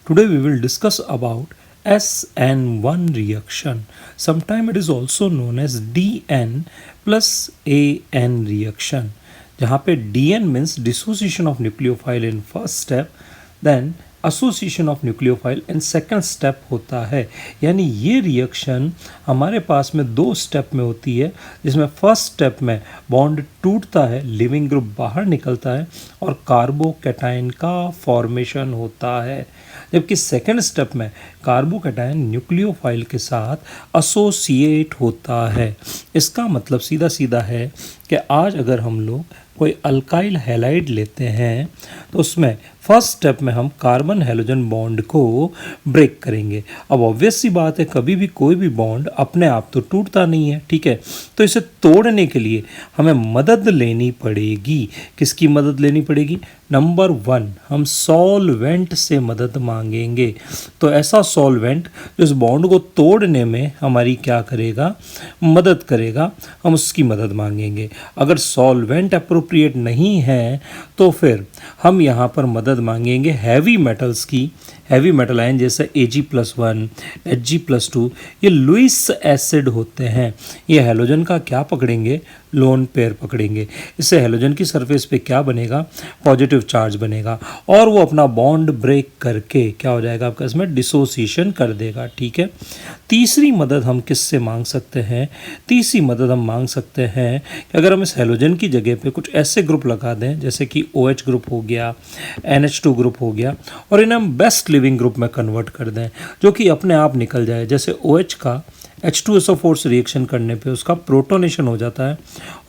Today we will discuss about SN1 reaction. Sometimes it is also known as DN plus AN reaction. जहाँ पे DN means dissociation of nucleophile in first step, then association of nucleophile in second step होता है। यानी ये reaction हमारे पास में दो step में होती है, जिसमें फर्स्ट स्टेप में बॉन्ड टूटता है, लिविंग ग्रुप बाहर निकलता है और कार्बोकैटायन का फॉर्मेशन होता है, जबकि सेकंड स्टेप में कार्बोकैटायन न्यूक्लियोफाइल के साथ एसोसिएट होता है। इसका मतलब सीधा सीधा है कि आज अगर हम लोग कोई अल्काइल हैलाइड लेते हैं तो उसमें फर्स्ट स्टेप में हम कार्बन हैलोजन बॉन्ड को ब्रेक करेंगे। अब ऑब्वियस सी बात है, कभी भी कोई भी बॉन्ड अपने आप तो टूटता नहीं है, ठीक है। तो इसे तोड़ने के लिए हमें मदद लेनी पड़ेगी। किसकी मदद लेनी पड़ेगी? नंबर 1, हम सॉल्वेंट से मदद मांगेंगे। तो ऐसा सॉल्वेंट जो इस बॉन्ड को तोड़ने में हमारी क्या करेगा? मदद करेगा। हम उसकी मदद मांगेंगे। अगर सॉल्वेंट अप्रोप्रिएट नहीं है तो फिर हम यहाँ पर मदद मांगेंगे हैवी मेटल्स की। हैवी मेटल आयन जैसे Ag+1, Hg+2 ये लुईस एसिड होते हैं। ये हैलोजन का क्या पकड़ेंगे? लोन पेयर पकड़ेंगे। इससे हैलोजन की सरफेस पे क्या बनेगा? पॉजिटिव चार्ज बनेगा और वो अपना बॉन्ड ब्रेक करके क्या हो जाएगा आपका? इसमें डिसोसिएशन कर देगा, ठीक है। तीसरी मदद हम किससे मांग सकते हैं? तीसरी मदद हम मांग सकते हैं कि अगर हम इस हैलोजन की जगह पे कुछ ऐसे ग्रुप लगा दें जैसे कि OH ग्रुप हो गया, NH2 ग्रुप हो गया, और इन्हें हम बेस्ट लिविंग ग्रुप में कन्वर्ट कर दें जो कि अपने आप निकल जाए। जैसे OH का H2SO4 से रिएक्शन करने पे उसका प्रोटोनेशन हो जाता है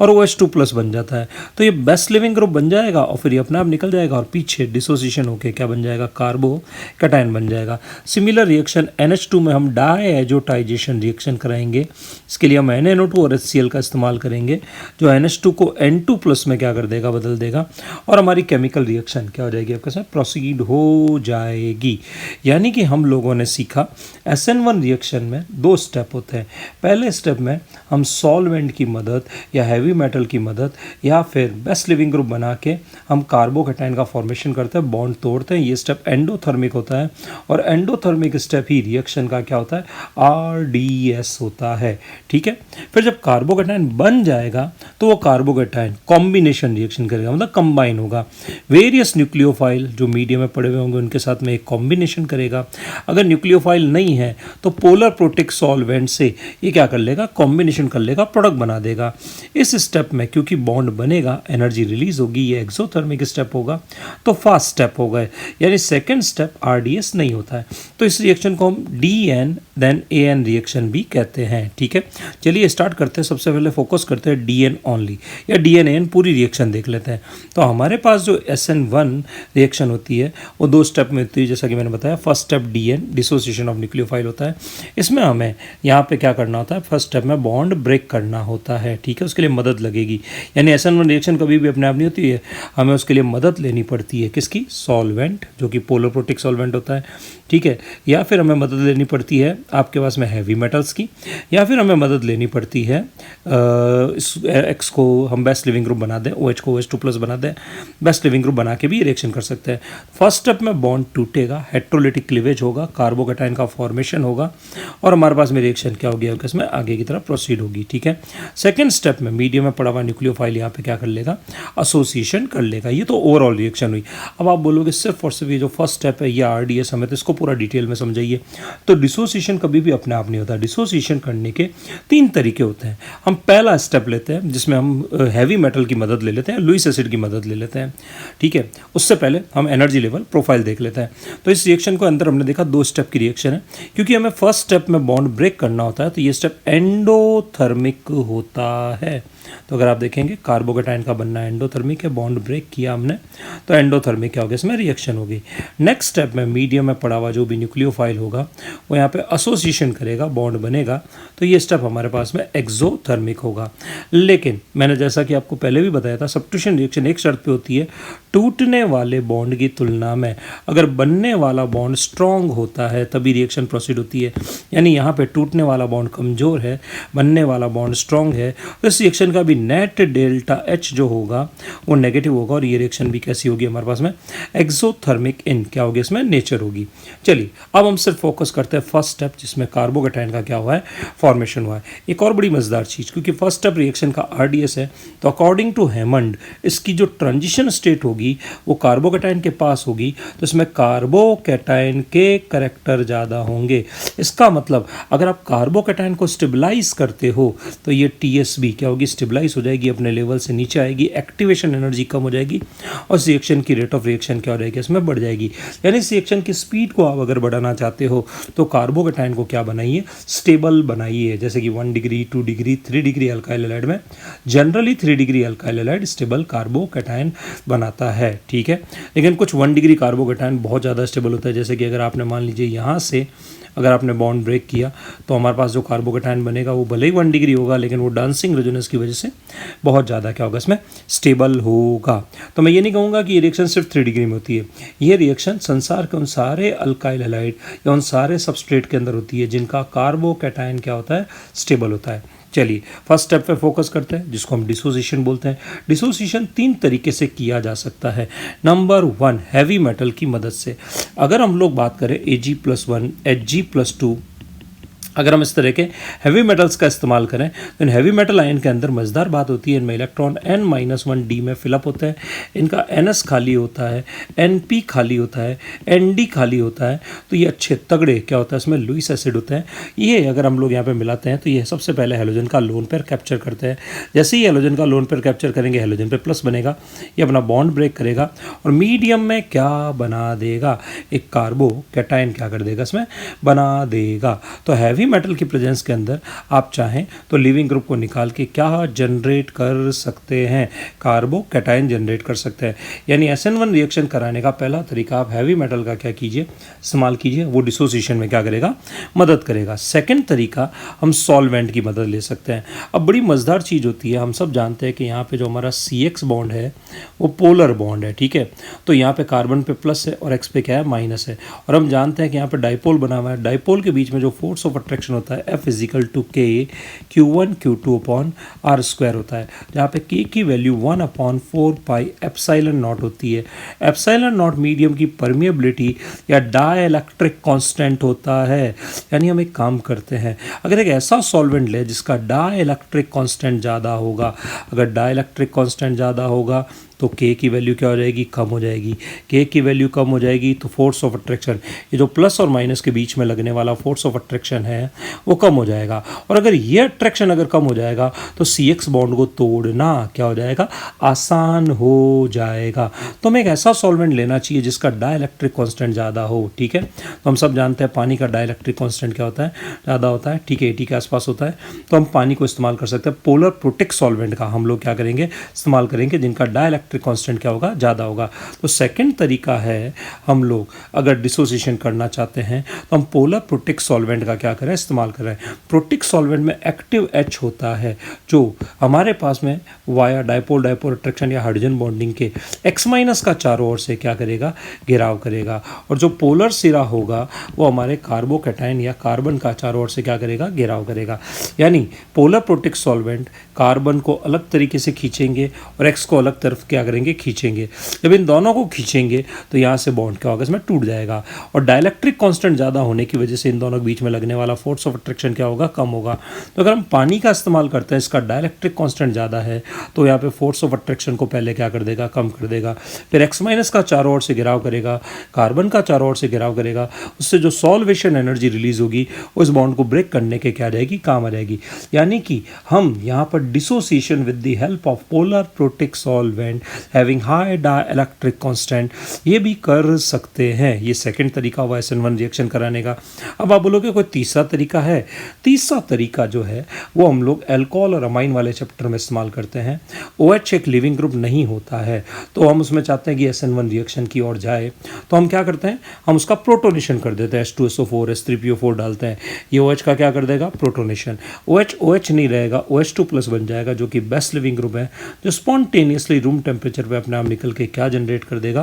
और OH2+ बन जाता है, तो ये बेस्ट लिविंग ग्रुप बन जाएगा और फिर ये अपने आप निकल जाएगा और पीछे डिसोसिएशन होके क्या बन जाएगा? कार्बोकैटायन बन जाएगा। सिमिलर रिएक्शन NH2 में हम डायएजोटाइजेशन रिएक्शन कराएंगे। इसके लिए हम NaNO2 और HCl का इस्तेमाल करेंगे जो NH2 को N2+ में क्या कर देगा? बदल देगा और हमारी केमिकल रिएक्शन क्या हो जाएगी? आपके साथ प्रोसीड हो जाएगी। यानी कि हम लोगों ने सीखा SN1 रिएक्शन में दो स्टेप होते हैं। पहले स्टेप में हम सॉल्वेंट की मदद या हैवी मेटल की मदद या फिर बेस्ट लिविंग ग्रुप बना के हम कार्बोकैटायन का फॉर्मेशन करते हैं, बॉन्ड तोड़ते हैं। ये स्टेप एंडोथर्मिक होता है और एंडोथर्मिक स्टेप ही रिएक्शन का क्या होता है? RDS होता है, ठीक है। फिर जब कार्बोकैटायन बन जाएगा तो वो कार्बोकैटायन कॉम्बिनेशन रिएक्शन करेगा, मतलब कंबाइन होगा। वेरियस न्यूक्लियोफाइल जो मीडियम में पड़े हुए होंगे उनके साथ में एक कॉम्बिनेशन करेगा। अगर न्यूक्लियोफाइल नहीं है तो पोलर प्रोटिक सॉल्वेंट से ये क्या कर लेगा? कॉम्बिनेशन कर लेगा, प्रोडक्ट बना देगा। इस स्टेप में क्योंकि बॉन्ड बनेगा, एनर्जी रिलीज होगी, ये एक्सोथर्मिक स्टेप होगा, तो फास्ट स्टेप होगा। यानी सेकंड स्टेप RDS नहीं होता है। तो इस रिएक्शन को हम DN देन AN रिएक्शन भी कहते हैं, ठीक है। चलिए स्टार्ट करते हैं। सबसे पहले फोकस करते हैं DN ओनली या DN AN पूरी रिएक्शन देख लेते हैं। तो हमारे पास जो SN1 रिएक्शन होती है वो दो स्टेप में होती है, जैसा कि मैंने बताया। First step DN dissociation of nucleophile होता है। इसमें हमें यहाँ पे क्या करना होता है? फर्स्ट स्टेप में बॉन्ड ब्रेक करना होता है, ठीक है। उसके लिए मदद लगेगी। यानी SN1 रिएक्शन कभी भी अपने आप नहीं होती है, हमें उसके लिए मदद लेनी पड़ती है। किसकी? सॉल्वेंट, जो कि पोलर प्रोटिक सॉल्वेंट होता है, ठीक है। या फिर हमें मदद लेनी पड़ती है आपके पास में हैवी मेटल्स की, या फिर हमें मदद लेनी पड़ती है इस X को हम बेस्ट लिविंग ग्रुप बना दें, OH को OH2+ बना दें, बेस्ट लिविंग ग्रुप बना के भी रिएक्शन कर सकते हैं। फर्स्ट स्टेप में बॉन्ड टूटेगा, हेट्रोलिटिक क्लीवेज होगा, कार्बोकैटायन का फॉर्मेशन होगा और हमारे पास में रिएक्शन क्या होगी? इसमें आगे की तरफ प्रोसीड होगी, ठीक है। सेकंड स्टेप में मीडियम में पड़ा हुआ न्यूक्लियोफाइल यहाँ पे क्या कर लेगा? एसोसिएशन कर लेगा। ये तो ओवरऑल रिएक्शन हुई। अब आप बोलोगे सिर्फ और सिर्फ ये जो फर्स्ट स्टेप है ये RDS हमें तो इसको पूरा डिटेल में समझाइए। तो डिसोसिएशन कभी भी अपने आप नहीं होता। डिसोसिएशन करने के 3 तरीके होते हैं। हम पहला स्टेप लेते हैं जिसमें हम हैवी मेटल की मदद ले लेते हैं, लुईस एसिड की मदद ले लेते हैं, ठीक है। उससे पहले हम एनर्जी लेवल प्रोफाइल देख लेते हैं। तो इस रिएक्शन को अंदर हमने देखा 2 स्टेप की रिएक्शन है। क्योंकि हमें फर्स्ट स्टेप में बॉन्ड ब्रेक करना होता है तो ये स्टेप एंडोथर्मिक होता है। तो अगर आप देखेंगे कार्बोकैटायन का बनना एंडोथर्मिक है, बॉन्ड ब्रेक किया हमने तो एंडोथर्मिक क्या होगा? इसमें रिएक्शन होगी। नेक्स्ट स्टेप में मीडियम में पड़ा हुआ जो भी न्यूक्लियोफाइल होगा वो यहाँ पे एसोसिएशन करेगा, बॉन्ड बनेगा, तो ये स्टेप हमारे पास में एक्सोथर्मिक होगा। लेकिन मैंने जैसा कि आपको पहले भी बताया था, सब्स्टिट्यूशन रिएक्शन एक शर्त पे होती है, टूटने वाले बॉन्ड की तुलना में अगर बनने वाला बॉन्ड स्ट्रॉन्ग होता है तभी रिएक्शन प्रोसीड होती है। यानी यहाँ पे टूटने वाला बॉन्ड कमज़ोर है, बनने वाला बॉन्ड स्ट्रॉन्ग है, तो इस रिएक्शन का भी नेट डेल्टा एच जो होगा वो नेगेटिव होगा और ये रिएक्शन भी कैसी होगी हमारे पास में एक्सोथर्मिक इन क्या होगी इसमें नेचर होगी। चलिए अब हम सिर्फ फोकस करते हैं फर्स्ट स्टेप जिसमें कार्बोकेटाइन का क्या हुआ है फॉर्मेशन हुआ है। एक और बड़ी मजेदार चीज़, क्योंकि फर्स्ट स्टेप रिएक्शन का आरडीएस है तो अकॉर्डिंग टू हेमंड इसकी जो ट्रांजिशन स्टेट होगी वो कार्बोकेटाइन के पास होगी, तो इसमें कार्बोकेटाइन के करैक्टर ज़्यादा होंगे। इसका मतलब अगर आप कार्बोकेटाइन को स्टेबलाइज करते हो तो ये टीएसबी क्या होगी स्टेबलाइज हो जाएगी, अपने लेवल से नीचे आएगी, एक्टिवेशन एनर्जी कम हो जाएगी और इस रिएक्शन की रेट ऑफ रिएक्शन क्या हो जाएगी इसमें बढ़ जाएगी। यानी इस रिएक्शन की स्पीड को आप अगर बढ़ाना चाहते हो तो कार्बोकेटाइन को क्या बनाइए स्टेबल बनाइए। जैसे कि 1 degree 2 degree 3 degree alkyl halide में generally 3 degree alkyl halide stable carbocation बनाता है, ठीक है। लेकिन कुछ 1 डिग्री कार्बोकेटाइन बहुत ज़्यादा स्टेबल होता है। जैसे कि अगर आपने मान लीजिए यहाँ से अगर आपने बॉन्ड ब्रेक किया तो हमारे पास जो कार्बोकेटाइन बनेगा वो भले ही 1 डिग्री होगा लेकिन वो डांसिंग रेजोनेंस की वजह से बहुत ज़्यादा क्या होगा इसमें स्टेबल होगा। तो मैं ये नहीं कहूँगा कि ये रिएक्शन सिर्फ 3 डिग्री में होती है, ये रिएक्शन संसार के उन सारे अल्काइल हैलाइड या उन सारे सबस्ट्रेट के अंदर होती है जिनका कार्बोकेटाइन क्या होता है स्टेबल होता है। चलिए फर्स्ट स्टेप पे फोकस करते हैं जिसको हम डिसोसिएशन बोलते हैं। डिसोसिएशन 3 तरीके से किया जा सकता है। नंबर 1 हैवी मेटल की मदद से। अगर हम लोग बात करें Ag+1 Hg+2, अगर हम इस तरह के हैवी मेटल्स का इस्तेमाल करें तो इन हैवी मेटल आयन के अंदर मज़ेदार बात होती है, इनमें इलेक्ट्रॉन n-1d में फिलअप होता है, इनका ns खाली होता है, np खाली होता है, nd खाली होता है। तो ये अच्छे तगड़े क्या होता है इसमें लुईस एसिड होते हैं। ये अगर हम लोग यहाँ पे मिलाते हैं तो ये सबसे पहले हैलोजन का लोन पेयर कैप्चर करते हैं। जैसे ही हैलोजन का लोन पेयर कैप्चर करेंगे हैलोजन पे प्लस बनेगा, ये अपना बॉन्ड ब्रेक करेगा और मीडियम में क्या बना देगा एक कार्बोकेटाइन क्या कर देगा इसमें बना देगा। तो हैवी मेटल की प्रेजेंस के अंदर आप चाहें तो लिविंग ग्रुप को निकाल के क्या जनरेट कर सकते हैं कार्बोकेटाइन जनरेट कर सकते हैं। यानी SN1 रिएक्शन कराने का पहला तरीका आप हैवी मेटल का क्या कीजिए इस्तेमाल कीजिए, वो डिसोसिएशन में क्या करेगा मदद करेगा। सेकंड तरीका हम सॉल्वेंट की मदद ले सकते हैं। अब बड़ी मज़ेदार चीज़ होती है, हम सब जानते हैं कि यहाँ पे जो हमारा CX बॉन्ड है वो पोलर बॉन्ड है, ठीक है। तो यहाँ पे कार्बन पे प्लस है और X पे क्या है माइनस है और हम जानते हैं कि यहाँ पे डाइपोल बना हुआ है। डाइपोल के बीच में जो फोर्स ऑफ अट्रैक्शन होता है F = K Q1 Q2/r² होता है, जहाँ पे K की वैल्यू 1/4 एप्सिलॉन नॉट होती है। एप्सिलॉन नॉट मीडियम की परमिएबिलिटी या डाइलेक्ट्रिक कांस्टेंट होता है। यानी हम एक काम करते हैं, अगर एक ऐसा सॉल्वेंट ले जिसका डाइलेक्ट्रिक कांस्टेंट ज़्यादा होगा, अगर डाइलेक्ट्रिक कांस्टेंट ज़्यादा होगा तो K की वैल्यू क्या हो जाएगी कम हो जाएगी। K की वैल्यू कम हो जाएगी तो फोर्स ऑफ अट्रैक्शन, ये जो प्लस और माइनस के बीच में लगने वाला फोर्स ऑफ अट्रैक्शन है वो कम हो जाएगा। और अगर ये अट्रैक्शन अगर कम हो जाएगा तो CX बॉन्ड को तोड़ना क्या हो जाएगा आसान हो जाएगा। तो हमें एक ऐसा सॉल्वेंट लेना चाहिए जिसका डाइलेक्ट्रिक कांस्टेंट ज़्यादा हो, ठीक है। तो हम सब जानते हैं पानी का डाइलेक्ट्रिक कांस्टेंट क्या होता है ज़्यादा होता है, ठीक है, 80 के आसपास होता है। तो हम पानी को इस्तेमाल कर सकते हैं। पोलर प्रोटिक सॉल्वेंट का हम लोग क्या करेंगे इस्तेमाल करेंगे जिनका डाइलेक्ट्रिक कांस्टेंट क्या होगा ज़्यादा होगा। तो सेकंड तरीका है हम लोग अगर डिसोसिएशन करना चाहते हैं तो हम पोलर प्रोटिक सॉल्वेंट का क्या करें इस्तेमाल करें। प्रोटिक सॉल्वेंट में एक्टिव H होता है जो हमारे पास में वाया डाइपोल डाइपोल अट्रैक्शन या हाइड्रोजन बॉन्डिंग के X- का चारों ओर से क्या करेगा घेराव करेगा और जो पोलर सिरा होगा वो हमारे कार्बोकेटाइन या कार्बन का चारों ओर से क्या करेगा घेराव करेगा। यानी पोलर प्रोटिक सॉल्वेंट कार्बन को अलग तरीके से खींचेंगे और X को अलग तरफ क्या करेंगे खींचेंगे। जब इन दोनों को खींचेंगे तो यहाँ से बॉन्ड क्या होगा इसमें टूट जाएगा और डाइलेक्ट्रिक कांस्टेंट ज़्यादा होने की वजह से इन दोनों के बीच में लगने वाला फोर्स ऑफ अट्रैक्शन क्या होगा कम होगा। तो अगर हम पानी का इस्तेमाल करते हैं इसका डाइलेक्ट्रिक कांस्टेंट ज़्यादा है तो यहाँ पे फोर्स ऑफ अट्रैक्शन को पहले क्या कर देगा कम कर देगा, फिर X- का चारों ओर से घेराव करेगा, कार्बन का चारों ओर से घेराव करेगा, उससे जो सॉल्वेशन एनर्जी रिलीज होगी उस बॉन्ड को ब्रेक करने के क्या जाएगी काम आ जाएगी। यानी कि हम यहाँ पर dissociation with the help of polar protic solvent having high dielectric constant ये भी कर सकते हैं। ये सेकंड तरीका हुआ SN1 रिएक्शन कराने का। अब आप बोलोगे कोई तीसरा तरीका है। तीसरा तरीका जो है वो हम लोग अल्कोहल और अमाइन वाले चैप्टर में इस्तेमाल करते हैं। OH एक लिविंग ग्रुप नहीं होता है तो हम उसमें चाहते हैं कि SN1 रिएक्शन की ओर जाए तो हम क्या करते हैं हम उसका प्रोटोनेशन कर देते हैं। H2SO4 H3PO4 डालते हैं, ये OH का क्या कर देगा प्रोटोनेशन। OH नहीं रहेगा, OH2+ बन जाएगा जो कि बेस्ट लिविंग ग्रुप है जो स्पॉन्टेनियसली रूम टेम्परेचर पे अपने आप निकल के क्या जनरेट कर देगा,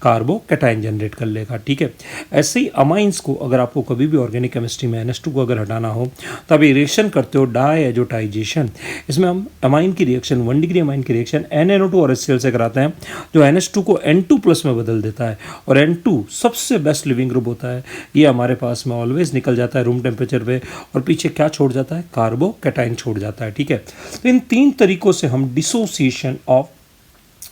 कार्बोकैटायन जनरेट कर लेगा। ठीक है, ऐसे ही अमाइंस को अगर आपको कभी भी ऑर्गेनिक केमिस्ट्री में NH2 को अगर हटाना हो तो आप रिएक्शन करते हो डायएजोटाइजेशन। इसमें हम अमाइन की रिएक्शन 1 डिग्री अमाइन की रिएक्शन NaNO2 और HCl से कराते हैं, जो NH2 को N2+ में बदल देता है, और N2 सबसे बेस्ट लिविंग ग्रुप होता है। ये हमारे पास में ऑलवेज निकल जाता है रूम टेम्परेचर पे, और पीछे क्या छोड़ जाता है, कार्बोकैटायन छोड़ जाता है। ठीक है, तो इन 3 तरीकों से हम डिसोसिएशन ऑफ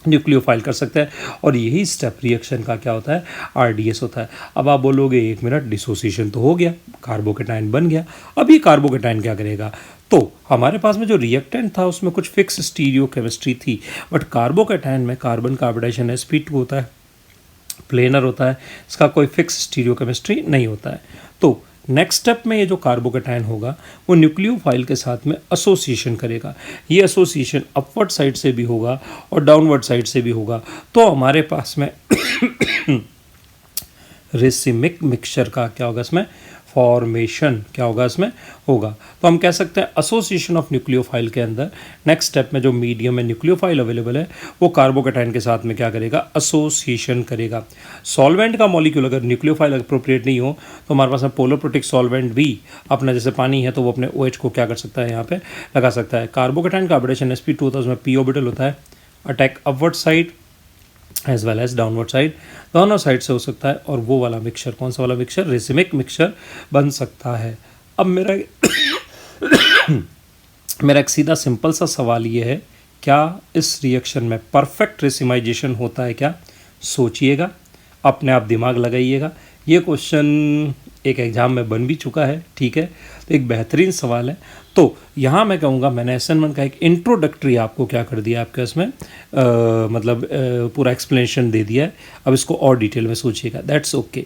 न्यूक्लियोफाइल कर सकते हैं, और यही स्टेप रिएक्शन का क्या होता है, RDS होता है। अब आप बोलोगे 1 मिनट, डिसोसिएशन तो हो गया, कार्बोकैटायन बन गया, अब ये कार्बोकैटायन क्या करेगा? तो हमारे पास में जो रिएक्टेंट था उसमें कुछ फिक्स स्टीरियो केमिस्ट्री थी, बट कार्बोकैटायन में कार्बन का हाइब्रिडाइजेशन sp2 होता है, प्लेनर होता है, इसका कोई फिक्स स्टीरियो केमिस्ट्री नहीं होता है। तो नेक्स्ट स्टेप में ये जो कार्बोकैटायन होगा वो न्यूक्लियोफाइल के साथ में एसोसिएशन करेगा। ये एसोसिएशन अपवर्ड साइड से भी होगा और डाउनवर्ड साइड से भी होगा, तो हमारे पास में रेसिमिक मिक्सचर का क्या होगा, इसमें फॉर्मेशन क्या होगा, इसमें होगा। तो हम कह सकते हैं एसोसिएशन ऑफ न्यूक्लियोफाइल के अंदर नेक्स्ट स्टेप में जो मीडियम में न्यूक्लियोफाइल अवेलेबल है वो कार्बोकैटायन के साथ में क्या करेगा, एसोसिएशन करेगा। सॉल्वेंट का मॉलिक्यूल अगर न्यूक्लियोफाइल अप्रोप्रिएट नहीं हो तो हमारे पास में पोलर प्रोटिक सॉल्वेंट भी अपना, जैसे पानी है तो वो अपने OH को क्या कर सकता है, यहाँ पे लगा सकता है। कार्बोकैटायन का हाइब्रिडेशन sp2 होता है, उसमें p ऑर्बिटल होता है, attack upward side as well as downward side, दोनों साइड से हो सकता है, और वो वाला मिक्सचर, कौन सा वाला मिक्सचर, रेसिमिक मिक्सचर बन सकता है। अब मेरा मेरा एक सीधा सिंपल सा सवाल ये है, क्या इस रिएक्शन में परफेक्ट रेसिमाइजेशन होता है क्या? सोचिएगा, अपने आप दिमाग लगाइएगा। ये क्वेश्चन एक एग्ज़ाम में बन भी चुका है, ठीक है, तो एक बेहतरीन सवाल है। तो यहाँ मैं कहूँगा मैंने SN1 का एक इंट्रोडक्टरी आपको क्या कर दिया, आपके इसमें मतलब पूरा एक्सप्लेनेशन दे दिया है। अब इसको और डिटेल में सोचिएगा, दैट्स ओके।